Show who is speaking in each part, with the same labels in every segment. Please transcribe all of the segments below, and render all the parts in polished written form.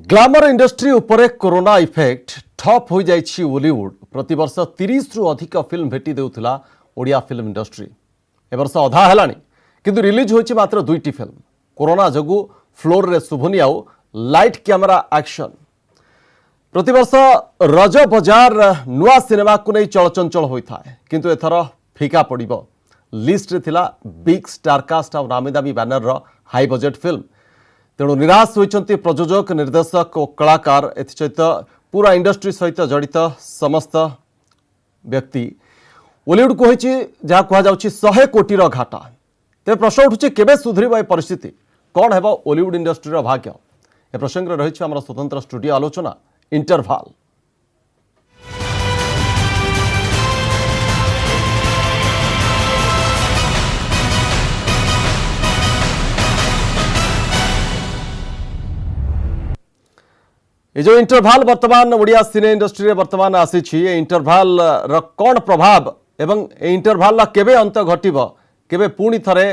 Speaker 1: Glamour industry उपरे corona effect ठप हो जाइछि बॉलीवुड प्रतिवर्ष 30 रु अधिक फिल्म भेटी देउथिला ओडिया फिल्म इंडस्ट्री ए वर्ष अधा हेलानी किंतु रिलीज होइछि मात्र 2टी फिल्म कोरोना जगु फ्लोर रे सुभनी आउ लाइट कैमेरा एक्शन प्रतिवर्ष रज बजार नुआ सिनेमा को नहीं चलचंचल होता है किंतु एथर फिका पड़िबो लिस्ट रे थिला बिग स्टार कास्ट और नामी दामी बैनर रो हाई बजेट फिल्म तेणु निराश होइछंती प्रयोजक निर्देशक और कलाकार एसहित पूरा इंडस्ट्री सहित जड़ित समस्त व्यक्ति बॉलीवुड को जहाँ कहुच्छी 100 कोटी घाटा तेज प्रश्न उठुचे केबे सुधरिबो ए परिस्थिति कौन हेबो बॉलीवुड इंडस्ट्री भाग्य ए प्रसंग रही आम स्वतंत्र स्टूडियो आलोचना इंटरभाल। ये जो इंटरभाल वर्तमान ओडिया सिने इंडस्ट्री रे वर्तमान आसी इंटरभाल रो कौन प्रभाव एवं इंटरभाल ला केबे अंत घटिबो केबे पुणी थरे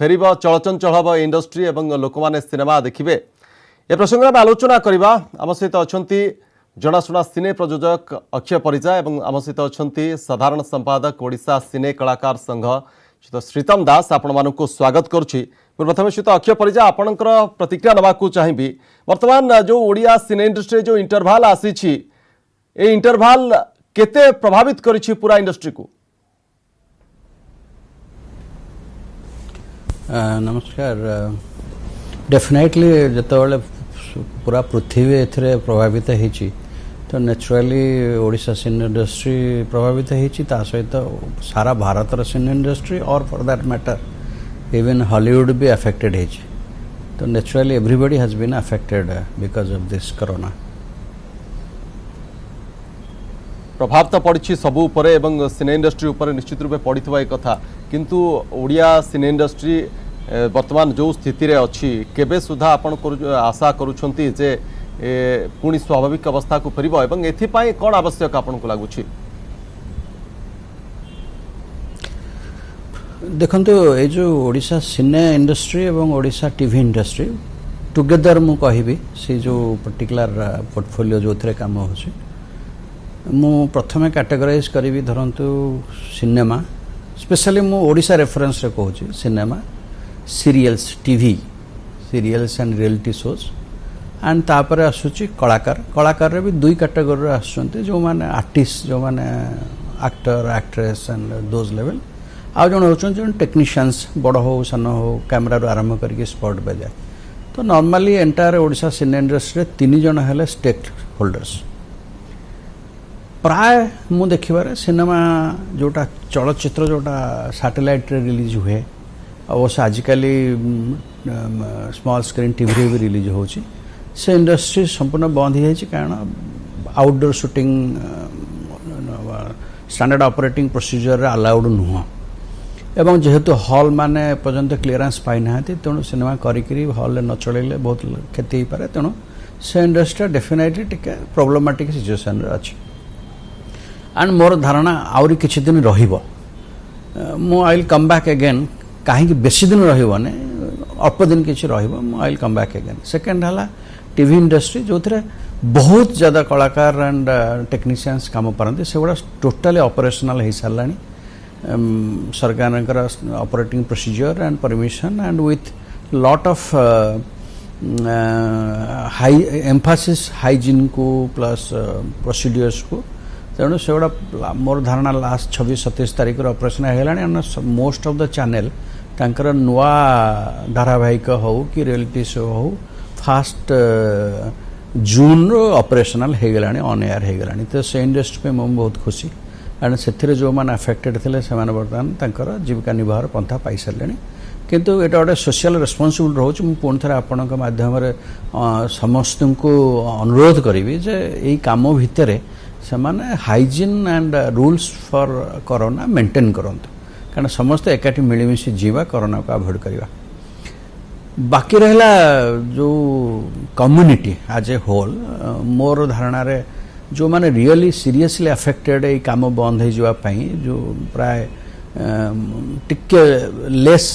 Speaker 1: फेरिबो चलचंचल हबो इंडस्ट्री एवं लोक माने सिनेमा देखिबे ए प्रसंग में आलोचना करबा आम सहित अछंती जनाशुना सिने प्रयोजक अक्षय परिजा एवं आम सहित अछंती साधारण संपादक ओडिशा सिने कलाकार संघ श्रीत श्रीतम दास आपण मानकु स्वागत करुछि। प्रथम श्रीत अक्षय परिजा आपणकर प्रतिक्रिया नबाकू चाहिए वर्तमान जो ओडिया सिने इंडस्ट्री जो इंटरभाल आसी ए इंटरभाल केते प्रभावित करिछि पूरा इंडस्ट्री को।
Speaker 2: नमस्कार। डेफिनेटली जतबेले पूरा पृथ्वी एथरे प्रभावित होइछि तो नेचुरली ओडिशा सिने इंडस्ट्री प्रभावित होइछि ता सहित सारा भारतर सिने इंडस्ट्री और for that matter even Hollywood भी अफेक्टेड है तो naturally everybody has been affected because of this corona.
Speaker 1: प्रभाव तो पड़ी सबू उपरे एवं सिने इंडस्ट्री उपरे निश्चित रूपे पड़िथवा एक कथा किंतु ओडिया सिने इंडस्ट्री वर्तमान जो स्थिति रे अछि केबे सुधा आपण आशा करूछंती जे पुणी स्वाभाविक अवस्था को फेरिबो एवं एथि पई कोन आवश्यक आपण को लागुछि।
Speaker 2: देखंतु ये जो ओडिशा सिने इंडस्ट्री एवं ओडिशा टीवी इंडस्ट्री टुगेदर मु कहिबी से जो पर्टिकुलर पोर्टफोलियो जो थरे काम होछि मु प्रथमे कैटेगराइज करिवि धरंतु सिनेमा स्पेशली मु ओडिशा रेफरेंस रे कहूछि cinema serials TV serials and reality shows and तापर आसुछि कलाकार कलाकार रे भी दुई कैटेगरी रे आसुछन्ते जो माने आर्टिस्ट जो माने actor actress and those level आज जन होचन टेक्नीशियंस बड़ हो सान हो कैमेरा आरंभ करके स्पॉट बजाय तो नॉर्मली एंटायर ओडिशा सिने इंडस्ट्री तीन जन हेले स्टेक होल्डर्स प्राय मु देखिबारे सिनेमा जोटा चलचित्र जोटा सैटेलाइट रे रिलीज हुए अवश्य आजिकल स्मॉल स्क्रीन टीवी रे भी रिलीज होची से इंडस्ट्री संपूर्ण बंद हो जाए कारण outdoor shooting standard operating procedure allowed नुह एवं जेहेतु हॉल माने पर्यंत क्लीयरेंस पाई ना तेणु सिनेमा करी हॉल न चलैले बहुत क्षति हो पारे तेणु से इंडस्ट्री डेफिनेटली टिके प्रॉब्लमेटिक सिचुएशन अच्छी एंड मोर धारणा आउरी किछि दिन रहिबो मु I will come back again कहीं बेसी दिन रहिबोने अल्प दिन किछि रहिबो मु I will come back again. Second हला टीवी इंडस्ट्री जो थरे बहुत ज्यादा कलाकार एंड टेक्नीशियंस काम करते से गुड़ा टोटाली ऑपरेशनल हो सारानी सरकार operating procedure and permission and with lot of high Mphasis hygiene को प्लस प्रोसीडियर्स को तेणु से गुड़ा मोर धारणा लास्ट 26-27 तारीख ऑपरेशन है मोस्ट ऑफ द चैनल तांकर नुआ धारावाहिक हो कि रियलिटी शो हो फास्ट जून ऑपरेशनल हो गला ऑन एयर हो गला तो से इंडस्ट्री पे मुझे बहुत खुशी एंड से जो मैंने अफेक्टेड थे से बर्तमान जीविका निर्वाह पंथा पाई सारे किंतु एटा गोटे सोशल रेस्पॉन्सिबल रोच मु पुणी थे आपण माध्यम समस्त को अनुरोध करी जे यही काम भितर से hygiene and rules for corona maintain करंतु कारण समस्त एकाठी मिलमिशि जीवा कोरोना को अवॉइड करवा। बाकी रहला जो कम्युनिटी एज ए होल मोर धारणा रे जो माने रियली सीरियसली अफेक्टेड ये काम बंद हो जावाई जो प्राय टिके less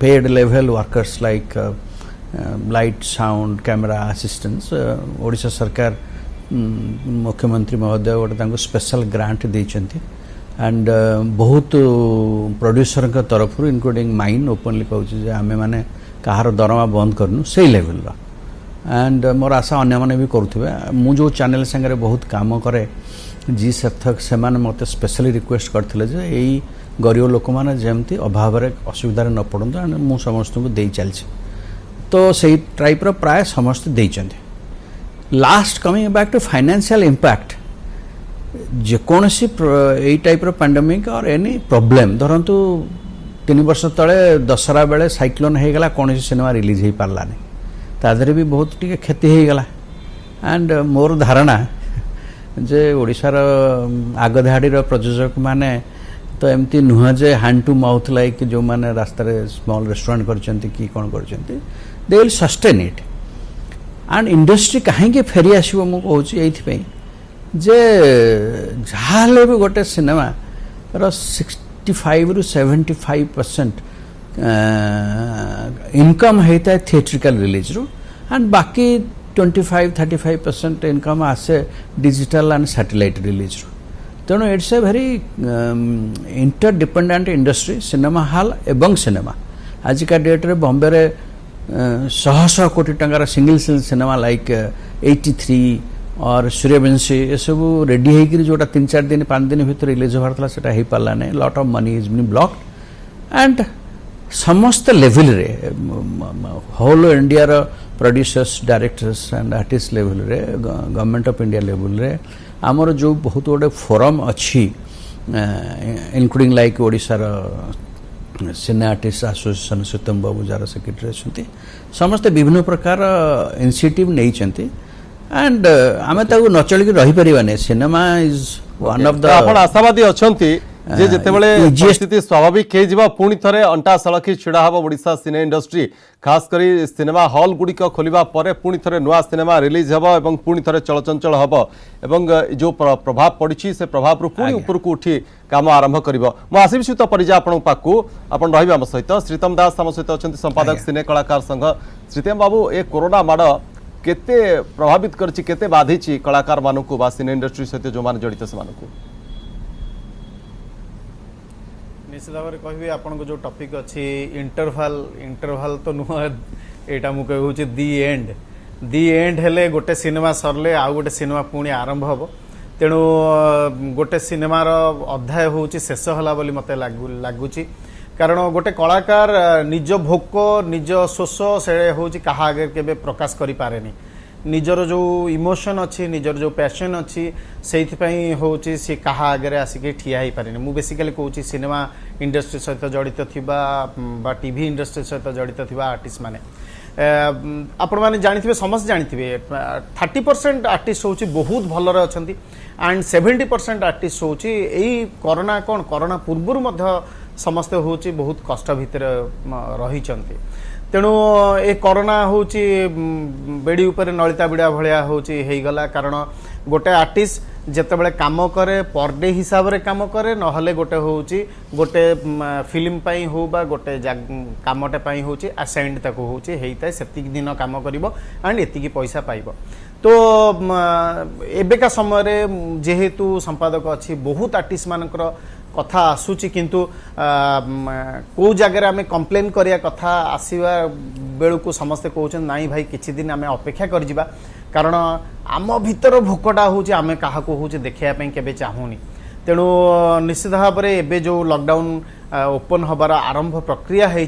Speaker 2: paid level workers like light sound camera assistance Odisha सरकार मुख्यमंत्री महोदय गोटे स्पेशल ग्रांट देइछन्ति एंड बहुत प्रोड्यूसर तरफ इनक्लूडिंग माइन ओपनली कहूँ आमे माने कहार दरमा बंद करनु से लेवल एंड मोर आशा अन्य माने भी करुवे मु जो चैनल संगे बहुत काम करे जी सार्थक से मत स्पेशली रिक्वेस्ट करते जे यही गरीब लोक मैंने जमती अभाव असुविधा न पड़ते एंड मु समस्त को दे चलছি तो से टाइप प्राय समस्त देइछन्ति last coming back to financial impact जेकोसी यही टाइप पैंडेमिक और एनी प्रॉब्लम धरतु 3 वर्ष तले दशहरा बेले साइक्लोन हो गला कौन सिनेमा रिलीज हो पारानी तादरे भी बहुत टी क्षति हो गला एंड मोर धारणा जे ओडिशार आगधाड़ीर प्रयोजक माने तो एमती नुह जे हैंड टू माउथ लाइक जो माने रास्ता स्मॉल रेस्टोरेंट करचंती कि कौन करचंती they will sustain it and industry कहीं फेरी आसो मु कहूँ ये जे जहाँ भी गोटे सिनेमा 65 ରୁ 75% इनकम होता है थिएट्रिकल रिलीज रू एंड बाकी 25-35% इनकम आसे डिजिटल एंड सैटेलाइट रिलीज रू तेणु it's a very interdependent industry cinema hall एवं सिनेमा आजिका डेट रे बॉम्बे रे 100 कोटी टंकार सिंगल सिनेमा लाइक 83 और सूर्यवंशी ये सब रेडी होकर जोटा 3-4 दिन 5 दिन भीतर रिलीज होबार था सेटा हो पारा नहीं lot of money is been blocked and समस्त लेवल रे होल इंडिया रो producers directors and artist level रे गवर्नमेंट ऑफ इंडिया लेवल रे आमर जो बहुत गोटे फोरम अच्छी इंक्लूडिंग लाइक ओडिशा रो cine artist association Sutam babu जार सेक्रेटरी अच्छे समस्ते विभिन्न प्रकार इनिशिएटिव नहीं एंड आमे ताकू न चल के रही परिबाने cinema is one of the
Speaker 1: आपण आशावादी अछंती जे जेतेबेले परिस्थिति स्वाभाविक हे जिबा पुणी थरे अंटा सळखी छिडा हबो ओडिशा सिने इंडस्ट्री खास करी सिनेमा हॉल गुडी को खोलिबा परे पुणी थरे नुआ सिनेमा रिलीज हबो एवं पुणी थरे चलचंचल हबो एवं जो प्रभाव पड़िछि से प्रभाव रु पुणी ऊपर को उठी काम आरंभ करिवो मो आसीबि तो परिजा आपण पाकू आपण रहिबा हम सहित श्रीतम दास हम सहित अछंती संपादक सिने कलाकार संघ श्रीतम बाबू ए कोरोना माड केते प्रभावित करछि केते बाधिछि कलाकार मानकू बा सिने इंडस्ट्री सहित जो मान जड़ित से मानकू
Speaker 3: निश्चित भाव में कहबी आपन को जो टॉपिक अच्छी इंटरवल तो नुह एटा मु कहूँ दी एंड हेले गोटे सिनेमा सरले आउ गोटे सिनेमा पुणी आरंभ हम तेणु गोटे सिनेमार अध्याय हूँ शेष होला बोली मते लगुच कारण गोटे कलाकार निज भोक निज शोष से हूँ कहा आगे केबे प्रकाश करि पारेनी निजर जो इमोशन अच्छी निजर जो पैशन अच्छी से हूँ सी कहा आगे आसिक ठिया हो पारे मु बेसिकली कहूँ सिनेमा इंडस्ट्री सहित जड़ित थिबा टीवी इंडस्ट्री सहित जड़ित थिबा आर्टिस्ट माने आपण मैंने जानी समस्त जानी 30% आर्टिस्ट हूँ बहुत भलरे अच्छा एंड 70% आर्टिस्ट हूँ यही कोरोना कौन कोरोना पूर्व समस्ते हूँ बहुत कष्ट भितर रही तेणु ए कोरोना हूँ बेड़ी उपर नलिता बिड़ा भाया होगला कारण गोटे आर्टिस्ट जितेबाला कम करे पर डे हिसाब रे कम करे नहले गोटे हूँ गोटे फिल्म पाई हो बा गोटे कामटे पाई हूँ आसाइंड ताको हूँ होता है से दिन कम कर एंड एति पैसा पाइब तो एबेका समय जेहेतु संपादक अच्छी बहुत आर्टिस्ट मानकर कथा आसूची किंतु को जगह आम कंप्लेन करिया कथा आसवा बेलू को समस्ते कहते नाई भाई किछि दिन आम अपेक्षा कर जिबा कारण आम भीतर भोकटा हूँ आम क्या हूँ देखापी केबे चाहूनी तेणु निश्चित भाव में एबे जो लॉकडाउन ओपन हबार आरंभ प्रक्रिया है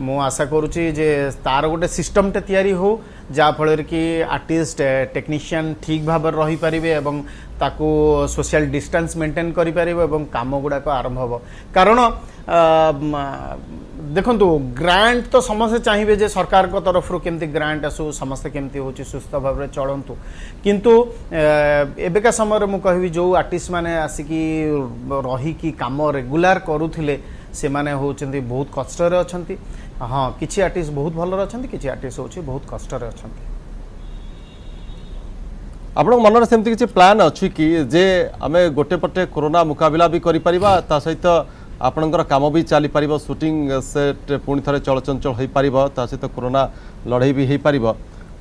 Speaker 3: मु आशा करुच्ची जे तार गोटे सिस्टमटे तैयारी हो जाफल कि आर्टिस्ट टेक्नीशियन ठीक भाव रही पारे एवं ताकू सोशल डिस्टेंस मेंटेन करि पारिबो एवं काम गुड़ाक आरंभ हो कारण देखंतु ग्रांट तो समस्त चाहिए जे सरकार को तरफ केमती ग्रांट आसू समस्त केमती हो सुस्थ भाव में चलतु किंतु एबेका समय मु कहबी जो आर्टिस्ट माने आसिकी रही कि काम रेगुलर करूथिले से माने होचंती बहुत कष्ट रे अछंती हाँ किछि आर्टिस्ट बहुत भल अछंती किछि आर्टिस्ट होची बहुत कष्ट रे अछंती
Speaker 1: आपण मन सेमती किछि प्लान अछि कि जे आमे गोटे पटे कोरोना मुकाबला भी करि परिबा ता सहित आपणकर काम भी चली पार सुटिंग सेट पुणी थे चलचंचल हो पार ता सहित कोरोना लड़ाई भी हो पार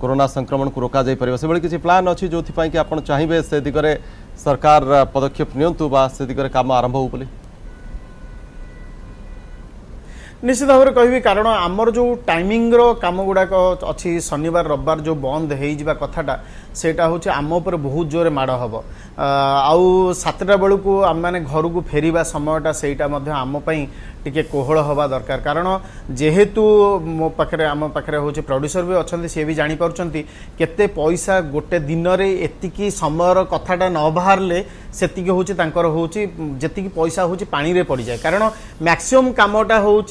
Speaker 1: कोरोना संक्रमण को रोक जा पार से किसी प्लान अच्छी जो कि आप चाहिए से दिगरे सरकार पदक्षेप नियंतु बा से दिगरे काम आरंभ हो बोली
Speaker 3: निश्चित भाव में कहि कारण आमर जो टाइमिंग रो काम गुड़ाक अच्छी शनिवार रविवार जो बंद हो कथाटा सेटा हूँ आम उपर बहुत जोरे माड़ हम आउ 7टा बेलू को आम मैंने घर को फेरिबा समयटा सेटा आम टिके कोहल हवा दरकार कारण जेहेतु मो पाखे आम पाखे हूँ प्रोड्यूसर भी अच्छा सी भी जापर केते पैसा गोटे दिन में एतिकी समयर कथाटा न बाहर से हूँ हूँ जी पैसा हूँ पानी रे पड़ जाए कारण मैक्सिमम कामटा हूँ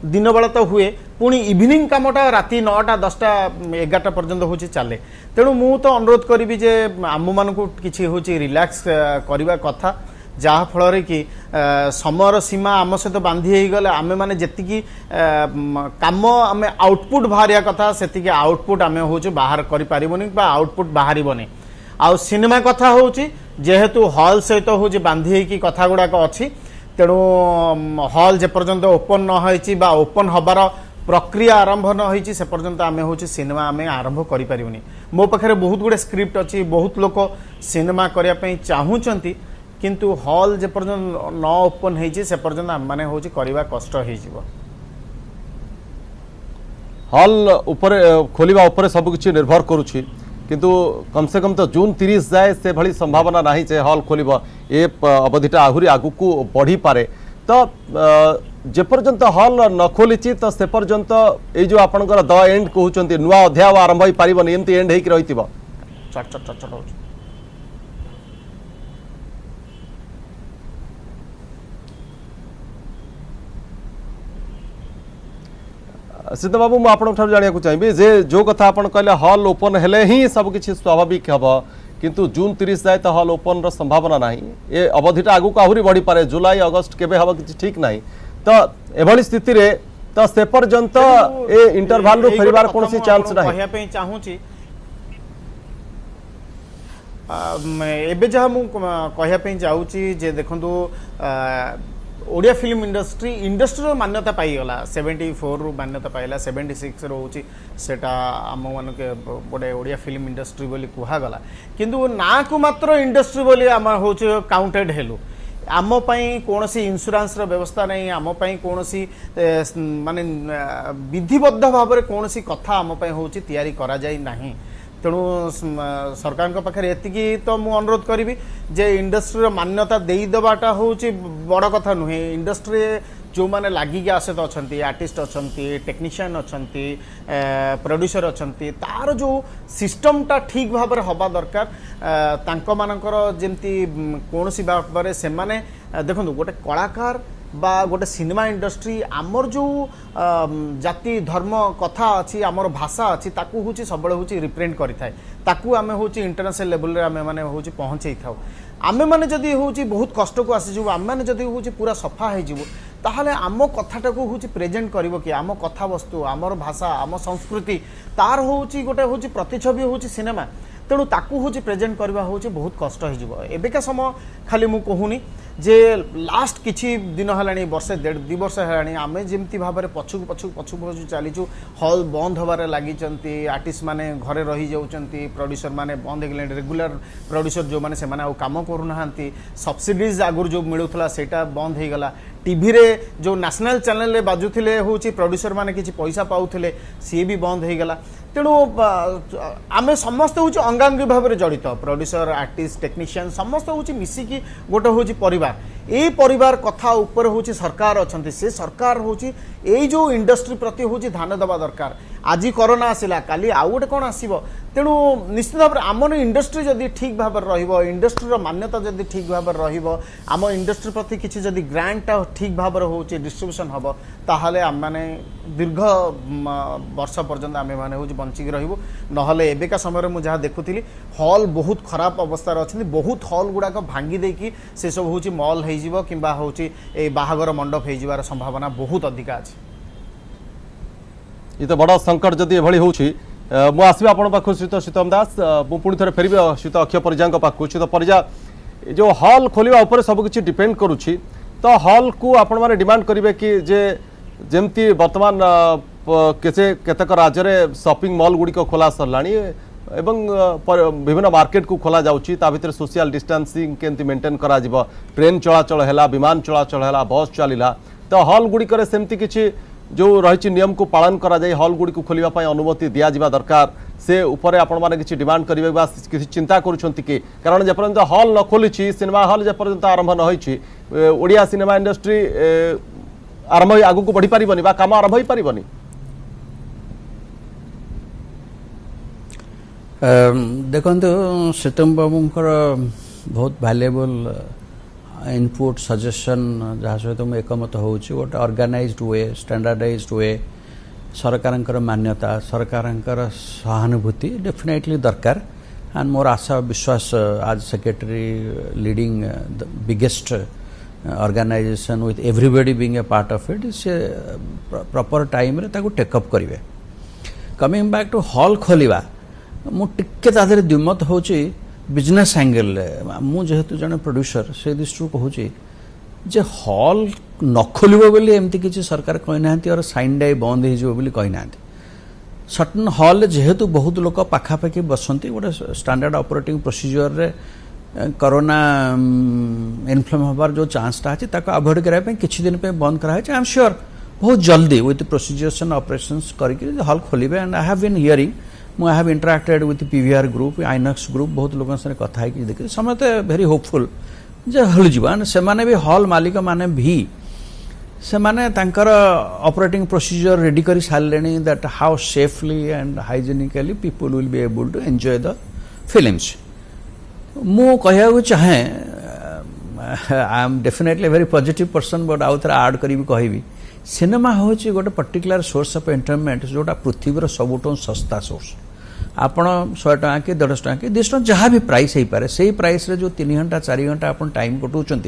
Speaker 3: दिन बेला तो हुए पुणी इवनिंग कामटा राति 9टा 10टा 11टा पर्यंत हूँ चले तेणु मु तो अनुरोध करी जे आम मान किसी हूँ रिलैक्स करने कथा जहाँ फल कि समयर सीमा आम सहित बांधी हो गले आम मैंने जी कम आम आउटपुट बाहर कथा से आउटपुट आम हूँ बाहर कर आउटपुट बाहर आउ सिनेमा कथा हूँ जेहेतु हॉल सहित हूँ बांधी की कथा गुड़ाक अच्छी तेणु हॉल जेपर्यंत ओपन न होइछि बा ओपन हबार प्रक्रिया आरंभ न होइछि से पर्यंत आमे होछि सिनेमा आमे आरंभ करि परिबनी मो पाखरे बहुत गुडे स्क्रिप्ट अछि बहुत लोक सिनेमा करिया पई चाहूचंती किंतु हॉल जेपर्यंत न ओपन होइछि से पर्यंत माने होछि करबा कष्ट होई जिवो
Speaker 1: हॉल ऊपर खोलिबा ऊपर सब किछि निर्भर करूछि किंतु कम से कम तो जून 30 जाए से भली संभावना नहीं जे हॉल खोलिब ए अवधिटा आहुरी आगु को बढ़ी पारे तो जेपर्यंत हॉल न खोली तो से पर्यंत ये जो आपनकर द एंड कहउचंती नुआ अध्याय आरंभ हो पारिबनी एमती एंड हेक रहितिबो
Speaker 3: चट चट चट चट
Speaker 1: सिद्ध बाबू मुझे जाना चाहिए जे जो कथा आप कहले हॉल ओपन हेले ही सब किसी स्वाभाविक हम किंतु जून 30 जाए तो हॉल ओपन रो संभावना नहीं ये अवधिटा आगु को आहुरी बढ़ी पारे जुलाई अगस्त केबे हवा किसी ठीक नहीं तो एभली स्थिति रे तो से पर्यंत ए इंटरवल रो फेरिबार कोनसी चांस नहीं
Speaker 3: कहया पे चाहूची एबे जहा मु कहया पे जाउची जे देखंतु ओडिया फिल्म इंडस्ट्री मान्यता पाईगला 74 रु मान्यता पाइला 76 रोची सेटा आम मान के गोटे ओडिया फिल्म इंडस्ट्री बोली कुहागला किंतु ना को मात्र इंडस्ट्री बोली आम हूँ काउंटेड हेलु आम कौन सी इंश्योरेंस व्यवस्था नहीं आम कौन सी माने विधिबद्ध भाव में कौन सी कथा आम हूँ तैयारी करा जाई नहीं तेणु सरकार पाखे एतिकी तो मु अनुरोध करी जे इंडस्ट्री मान्यता देदेवाटा हूँ बड़ कथा नुहे इंडस्ट्री जो मैंने लगिकी आसत अच्छा आर्टिस्ट अच्छा टेक्नीशियन अच्छा प्रोड्यूसर अच्छा तार जो सिस्टमटा ठीक भाव में हवा दरकार मानकर जमती कौन सी भाव से माने देखो गोटे कलाकार बा गोटे सिनेमा इंडस्ट्री आमर जो जाति धर्म कथा अच्छी आमर भाषा अच्छी ताकू हूँ सब हूँ रिप्रेजेंट करें ताकू आम हूँ इंटरनेशनल लेवल रे आमे माने हूँ पहुँचे था आमे माने जदि हूँ बहुत कष्ट को आसीजु आम मैंने जदि हूँ पूरा सफा हो ताहले आम कथाटा को हूँ प्रेजेंट करिवो कि आम कथा वस्तु आमर भाषा आम संस्कृति तार हूँ गोटे हूँ प्रतिछवि हूँ सिनेमा तेणु ताकू हूँ प्रेजेंट करवा हूँ बहुत कष्ट हो एबिका समय खाली मु कहूनी जे लास्ट किछि दिन है वर्षे 1.5 वर्ष है आम जमी भाव में पछुक पछुक पछुक पछुक चलीचु हॉल बंद हबार लगी आर्टिस्ट माने घरे रही जाउचंती प्रोड्यूसर माने बंद हो गले रेगुलर प्रोड्यूसर जो माने सेमाने आ काम करूना सब्सिडीज आगुर जो मिलूला सेटा बंद हो गला टीवी रे जो नेशनल चैनल रे बाजुथिले हूँ प्रोड्यूसर माने किछि पैसा पाउथिले सी भी बंद हो गला तेणु आम समस्त हूँ अंगांगी भाव में जड़ित प्रोड्यूसर आर्टिस्ट टेक्नीशियन समस्त हूँ मिसिकी गोटे हूँ परिवार कथा ऊपर हूँ सरकार अच्छा से सरकार हूँ यही जो इंडस्ट्री प्रति हूँ ध्यान देवा दरकार आज कोरोना आसला काली आउ गोटे कौन आसो तेणु निश्चित भाव में आम इंडस्ट्री जदि ठीक भाव में इंडस्ट्री मान्यता जदि ठीक भाव में आम इंडस्ट्री प्रति किसी जदि ग्रांटा ठीक भाव में हूँ डिस्ट्रीब्यूशन हम ताहले आम माने दीर्घ वर्ष पर्यंत आम मैंने हूँ बंचिकी रही नहले एबेका समय मुझे देखुली हॉल बहुत खराब अवस्था अच्छी बहुत हॉल गुड़ाक भांगी देकी से सब हूँ मॉल हो कि हूँ बाहागर मंडप हो संभावना बहुत अधिका अच्छी
Speaker 1: ये तो बड़ा संकट जदि एभली होउछि मु आसबे आपण पाखु श्रीत शीतम दास मु पुणी थे फेरबे शीत अक्षय परिजा पाखु शीत परिजा जो हॉल खोलिबा ऊपर सब किछि डिपेंड करूछि तो हॉल को आपण माने डिमांड करिवे कि जे जेमती वर्तमान केतक राज्य में शॉपिंग मॉल गुड़िक खोला सरलाणी एवं विभिन्न मार्केट को खोला जाउची ता भितर सोशल डिस्टेंसिंग केमती मेंटेन करा जिवो ट्रेन चलाचल हैला विमान चलाचल हैला बस चलिला तो हॉल गुड़िक सेमती किछि जो रही नियम को पालन करा जाए हॉल गुड़ी को खोलिबा पई अनुमति दिया जिबा दरकार से उपरे आपण माने किछि डिमांड करिवे बा किछि चिंता करूछंती कि कारण जे पर्यंत हॉल न खोलिछि सिनेमा हॉल जे पर्यंत आरंभ न होइछि ओडिया सिनेमा इंडस्ट्री आरंभ आगु को बढ़ी पारिबनी बा काम आरंभ होई पारिबनी।
Speaker 2: देखନ୍ତୁ सीतम बाबूंकर बहुत वैल्यूएबल इनपुट सजेशन जहाँ सहित मुझे एकमत होउछि गोटे ऑर्गेनाइज्ड वे स्टैंडर्डाइज्ड वे सरकार मान्यता सरकार सहानुभूति डेफिनेटली दरकार एंड मोर आशा विश्वास आज secretary leading the biggest organisation with everybody being a part of it से प्रॉपर टाइम रे ताको टेकअप करिवे। कमिंग बैक टू हॉल खोलिबा मु टिके तादरे द्विमत होछि बिजनेस एंगल मु जेहेतु जने प्रोड्यूसर से दृष्टि कहूँ जे हॉल न खोलिबो बोली एमती किछि सरकार कहि नांती और साइन डाई बंद हो जिवो बोली कहि नांती सर्टन हॉल जेहेतु बहुत लोक पाखापाखि बसंती गोटे स्टैंडर्ड ऑपरेटिंग प्रोसीजर रे कोरोना इन्फ्लुएंस होबार जो चांसटा अछि ताको अवॉइड करै पे किछि दिन पे बंद करा है। आई एम श्योर बहुत जल्दी विथ प्रोसीजर्स एंड ऑपरेशंस करके हॉल खोलिबे and I have been hearing I have interacted with PVR group INOX group बहुत लोगों से कथा है देखिए समझते वेरी होपफुल जे हल जीवन से माने भी हॉल मालिक माने भी से माने तांकर ऑपरेटिंग प्रोसीजर रेडी कर सारे that how safely and hygienically people will be able to enjoy the films. मु कहया चाहे I am definitely very positive person but आउ थे आड करी कहबी सिनेमा हूँ गोटे पर्टिकुलर सोर्स ऑफ एंटरटेनमेंट जोटा पृथ्वीर सबुठ सस्ता सोर्स आपण 100 टका कि 150 टका कि 200 टका जहाँ भी प्राइस हो पारे से प्राइस रे जो 3 घंटा 4 घंटा आप टाइम कटौंट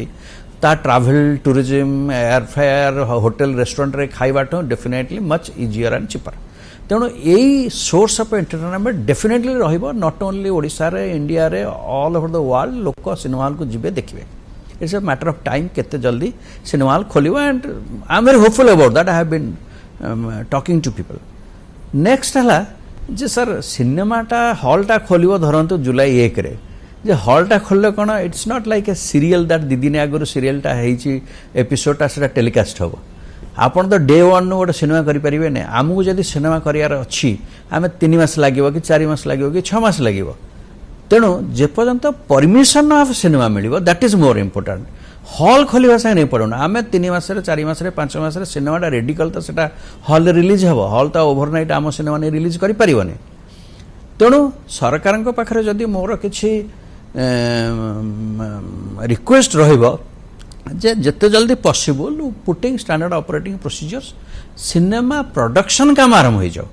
Speaker 2: ता travel tourism airfare hotel restaurant रे खाइबाटा definitely much easier and cheaper तेणु यही सोर्स ऑफ एंटरटेनमेंट डेफिनेटली रहिबो नॉट ओनली ओडिशा रे इंडिया रे ऑल ओवर द वर्ल्ड लोक सिनेमा हॉल को जिबे देखिबे it's a matter of time केते जल्दी सिनेमा हॉल खोलिबो and I am very hopeful about that I have been talking to people. Next हला जे सर सिनेमाटा हॉलटा खोलिबो धरंतु जुलाई 1 रे जे हॉलटा खोलले कोन it's not like a serial that दिदिने आगुर सीरियलटा हेची एपिसोडटा सेटा टेलीकास्ट होबो आपण तो डे 1 नु गोटे सिनेमा करि परिबे ने आमु जदी सिनेमा करियार अछि आमे 3 मास लागिवो कि 4 मास लागिवो कि 6 मास लागिवो तेणु जे पर्यंत परमिशन ऑफ सिनेमा मिलिबो that is more important hall खोलिबा से नहीं पड़ो आम 3 मास 4 मास 5 मास सिनेमाटा रेडी कल तो सेटा हॉल रिलीज हे हॉल तो ओभरनाइट आम सिनेमा नहीं रिलीज करि परिबोनी तेणु सरकार पाखे जदि मोर किछि रिक्वेस्ट रहिबो जे जते जल्दी possible putting standard operating procedures cinema production काम आरंभ हो जाओ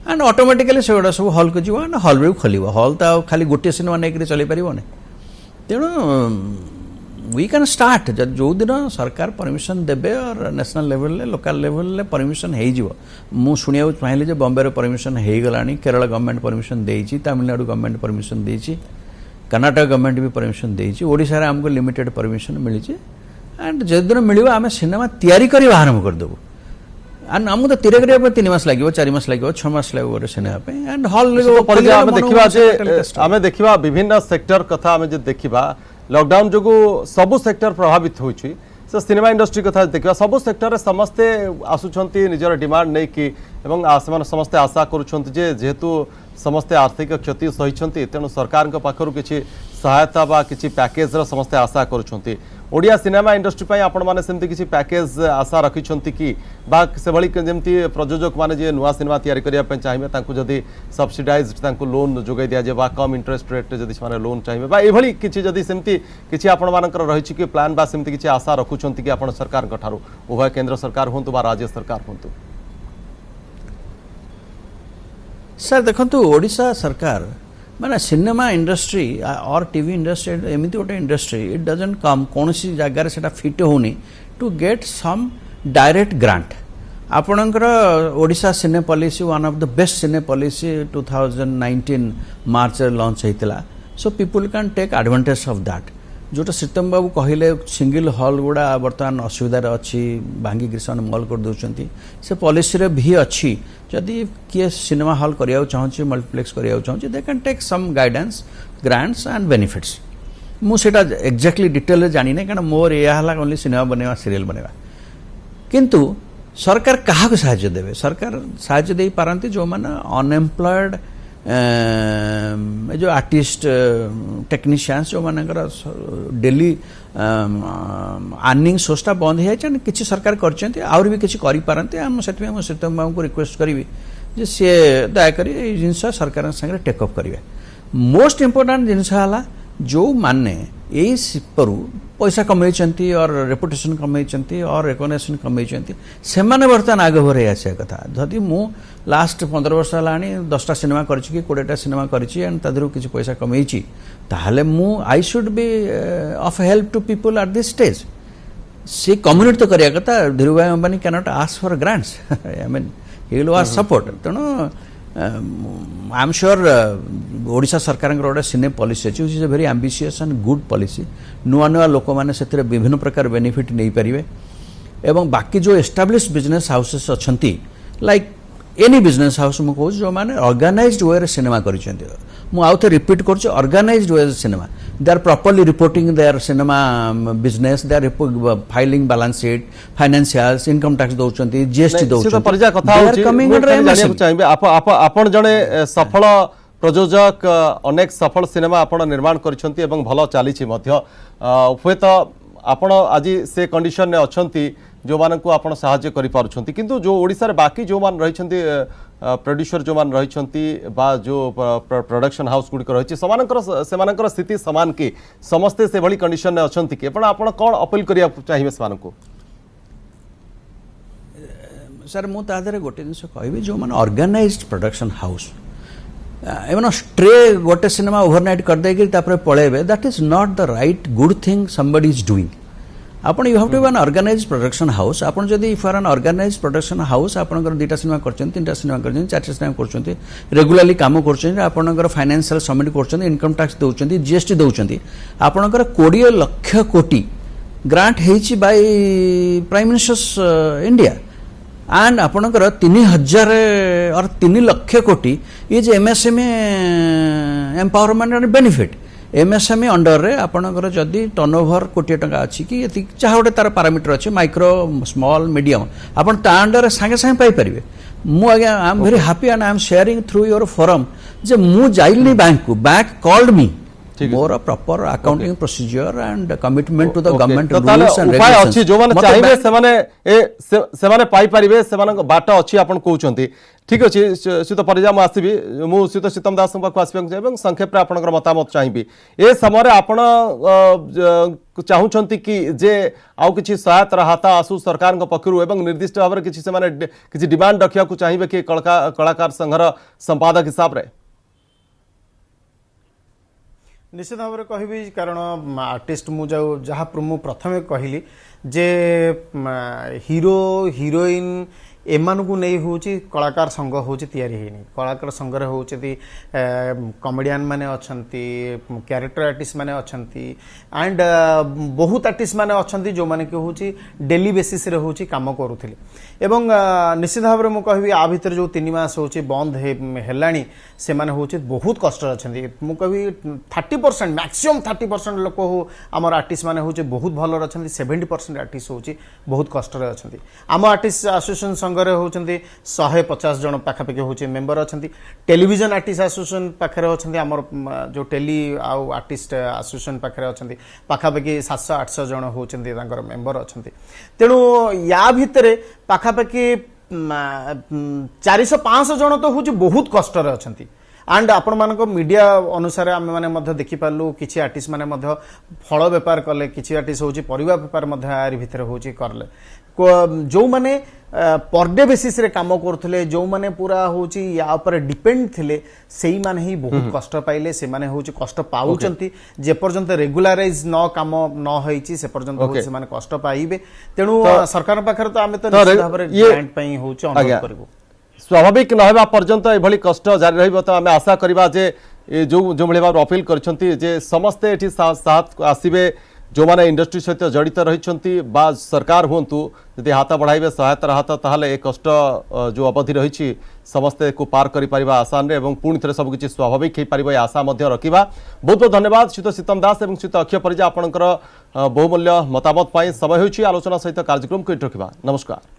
Speaker 2: एंड ऑटोमेटिकली से सब हॉल को जीव एंड हॉल भी खोल हॉल तो खाली गोटे सिनेमा नहीं चल पार तेणु वी कैन स्टार्ट जो दिन सरकार परमिशन देबे और national level local level permission हो मु शुणा चाहिए जे बॉम्बे परमिशन हो गलानी केरल गवर्नमेंट परमिशन देइछि तमिलनाडु गवर्नमेंट परमिशन देइछि कर्नाटक गवर्नमेंट भी परमिशन देइछि ओडिशा रे हमको लिमिटेड परमिशन मिली एंड जो दिन मिलिबा आमे सिनेमा तैयारी करी आरंभ कर देबो एंड हमको तो तैयारी करिया 3 मास लागिवो 4 मास लागिवो 6 मास लागिवो गोटे सिनेमा पे एंड हॉल
Speaker 1: आमे देखिबा जे आमे देखिबा विभिन्न सेक्टर कथा आमे जे देखिबा लॉकडाउन जो सबु सेक्टर प्रभावित होइछि से सिनेमा इंडस्ट्री कथा देखिबा सबु सेक्टर रे समस्ते आसुछंती निजर डिमांड नै कि एवं आसमान समस्ते आशा करूछंती जे जेहेतु समस्ते आर्थिक क्षति सहिछंती तेणु सरकार के पाखरु किछि सहायता बा किछि पैकेज रो समस्ते आशा करूछंती ओडिया सिनेमा इंडस्ट्री पई आपण माने सेमती किछि पैकेज आशा रखिछंती कि बा से भली जेमती प्रयोजक माने जे नुवा सिनेमा तैयारी करिया पई चाहिबे तांकु जदी सब्सिडाइज्ड तांकु लोन जोगाई दिया जे बा कम इंटरेस्ट रेट जदी माने लोन चाहिबे बा ए भली किछि जदी सेमती किछि आपण मानकर रहिछि कि प्लान बा सेमती किछि आशा रखुछंती कि आपण सरकार गठारु उभय केंद्र सरकार होंतु बा राज्य सरकार होंतु।
Speaker 2: सर देखो ओडिशा सरकार माने सिनेमा इंडस्ट्री और टीवी इंडस्ट्री एमती गोटे इंडस्ट्री इट डजंट कम कौन सी जगार से फिट होनी to get some direct grant आपणकर Odisha cine policy one of the best cine policy 2019 March launch होता so people can take advantage of that जोटा सीतम बाबू कहले सिंगल हॉल गुड़ा बर्तमान असुविधार अच्छी भांगी ग्रीसन मॉल कर दौरान से पॉलिसी रे भी अच्छी जदि किए सिनेमा हॉल करिया चाहूँ मल्टीप्लेक्स करिया चाहूँ they can take some guidance grants and benefits मुझे एक्जाक्टली डिटेल जानी ना कारण मोर यह ओनली सिनेमा बनवा सीरियल बनवा किंतु सरकार क्या साहाय्य देवे सरकार साहाय्य दे पारती जो मैंने अनएम्प्लॉयड जो आर्टिस्ट टेक्नीशियंस जो मानकर डेली अर्निंग सोर्सटा बंद हो जाए किसी सरकार कर भी किसी करें मुझे सीतम बाबू को रिक्वेस्ट करी जे सी दयाक जिनस सरकार सागर टेकअप करेंगे मोस्ट इम्पोर्टाट जिनस जो माने यही सिपरू पैसा कमई और रेपुटेशन कमई और रिकग्निशन कमई से बर्तमान आगे भर आसा कथा जदि मु लास्ट 15 वर्ष है 10टा सिनेमा कर 20टा सिनेमा कर किसी पैसा कमई ताहले मु I should be of help to people at this stage से कम्युनिटी तो करिया कथा Dhirubhai Ambani cannot ask for grants I mean he will was support तेणु आई एम श्योर ओडिशा सरकार गोटे सिने पॉलिसी अच्छी is a very ambitious and good policy नुआ नुआ लोक मैंने से विभिन्न प्रकार बेनिफिट नहीं पारे एवं बाकी जो एस्टाब्लिश बिजनेस हाउसेस अच्छा लाइक एनी बिजनेस हाउस मुझे कहूँ जो मैंने ऑर्गेनाइज्ड वे सिनेमा कर रिपीट कर organised way cinema they are properly reporting their cinema business they are filing balance sheet financials income tax दौरान जीएसटी
Speaker 1: आपण जड़े सफल प्रयोजक अनेक सफल सिनेमा आपण निर्माण करिसेंती एवं भल चली हे तो आपण आज से कंडीशन ने अच्छी जो मानक आपन सहाय्य करि पारुछंती किंतु जो ओडिसा रे बाकी जो मान रहिछंती प्रोड्यूसर जो मान रहिछंती बा जो प्रोडक्शन हाउस गुडी रहिछि समानकर स्थिति समान की समस्ते से भली कंडीशन ने अच्छंती कि आपण कोन अपील करिया चाहिबे समानकु
Speaker 2: सर मु तादरे गोटे दिन कहबी जो मान ऑर्गेनाइज्ड प्रोडक्शन हाउस एवं स्ट्रे गोटे सिनेमा ओवरनाइट कर देगी तापर पळेबे that is not the right good thing somebody is doing आपण you have to be an organised production house आपण जदि if are an organised production house आपनकर 2टा सिनेमा करछन 3टा सिनेमा करछन 4टा सिनेमा करछन रेगुलरली काम करछन आपनकर फाइनेंशियल सबमिट करछन इनकम टैक्स दउछन जीएसटी दउछन आपनकर 20 लाख कोटी grant हेछि by prime ministers India and आपनकर 3000 और 3 लाख कोटी is MSME empowerment and benefit MSME under रे आपनकर जदि टर्नओवर कोटी टका अछि कि एति चाह गोटे तार पैरामीटर अछि माइक्रो स्मॉल मीडियम आपन ता अंडर संगे संगे पाई परिबे मु आगे I am very happy and I am sharing through your forum जे मु जाइलनी बैंक को bank called me more proper accounting procedure and commitment to the government rules and
Speaker 1: उपाय अछि जो माने चाहिबे से माने पाई परिबे से माने बाट अछि आपन कहउचंती ठीक अछि सीत परिजा म आसीबी मु सीत सीतम दास को आसीबे एवं संक्षेप रे आपनकर मतामत चाहिबी ए समय रे आपन चाहउचंती कि जे आउ किछि सहायता रहता आसु सरकार को पखरु एवं निर्दिष्ट भाव रे किछि से माने किछि डिमांड रखिया को चाहिबे कि कलाकार संघर संपादक हिसाब रे
Speaker 3: निश्चित भाव में कहबी कारण आर्टिस्ट मु जहाँ मु प्रथमे कहली जे हीरो हीरोइन एमानकु नहीं होची कलाकार संघ होची तैयारी हेनी कलाकार संघ रे होची कॉमेडियन माने अछंती कैरेक्टर आर्टिस्ट माने अछंती एंड बहुत आर्टिस्ट माने अछंती जो माने के होची डेली बेसिस रे होची काम करूथिले एवं निश्चित भाव में मु कहबी आ भीतर जो 3 मास होची बंद हेलानी से माने होची बहुत कष्ट अछंती मु कहबी 30% मैक्सिमम 30% लोक हो हमर आर्टिस्ट माने होची बहुत भलो अछंती 70% आर्टिस्ट होची बहुत कष्ट रे अछंती हम आर्टिस्ट एसोसिएशन संघरे होचंती 150 जन पाखापाखि होची मेंबर अछंती टेलीविजन आर्टिस्ट एसोसिएशन पाखरे अछंती हमर जो टेली आउ आर्टिस्ट एसोसिएशन पाखरे अछंती पाखापाखि 700-800 जन होचंती तांकर मेंबर अछंती तेणु या भितरे पाखापाखि 400-500 जन तो होची बहुत कष्ट रे अछंती एंड आपण मानको मीडिया अनुसार आमे माने मध्य देखि पालु किछि आर्टिस्ट माने मध्य फल व्यापार कले किछि आर्टिस्ट होची परिवा व्यापार मध्य आरि भितर होची करले जो माने पर डे बेसिस रे काम करथले जो माने पूरा होची या ऊपर डिपेंड थिले सेही माने ही बहुत कष्ट पाइले से माने होची कष्ट पाउचंती जे पर्यंत रेगुलराइज न काम न होईची से पर्यंत होची से माने कष्ट पाइबे तेनु सरकार पाखर तो आमे तो निश्चित भाबरे ग्रांट पई होची अनुरोध करबो
Speaker 1: स्वाभाविक न होगा पर्यंत एभली कष्ट जारी रहिबो तो आमे आशा करबा जे जो जो भली भाव अपील करछंती जे समस्ते एठी साथ आसीबे जो माने इंडस्ट्री सहित जड़ित रही बा सरकार हूँ यदि हाथ बढ़ाइबे सहायतार हाथ ताहले ए कष्ट जो अवधि रही समस्ते को पार कर आसान रे पुणी थे सबकि स्वाभाविक हो पार आशा रखा। बहुत बहुत धन्यवाद श्रीयुत सीतम दास और श्रीयुत अक्षय परिजा आपणकर बहुमूल्य मतामत समय होची आलोचना सहित कार्यक्रम को रखा। नमस्कार।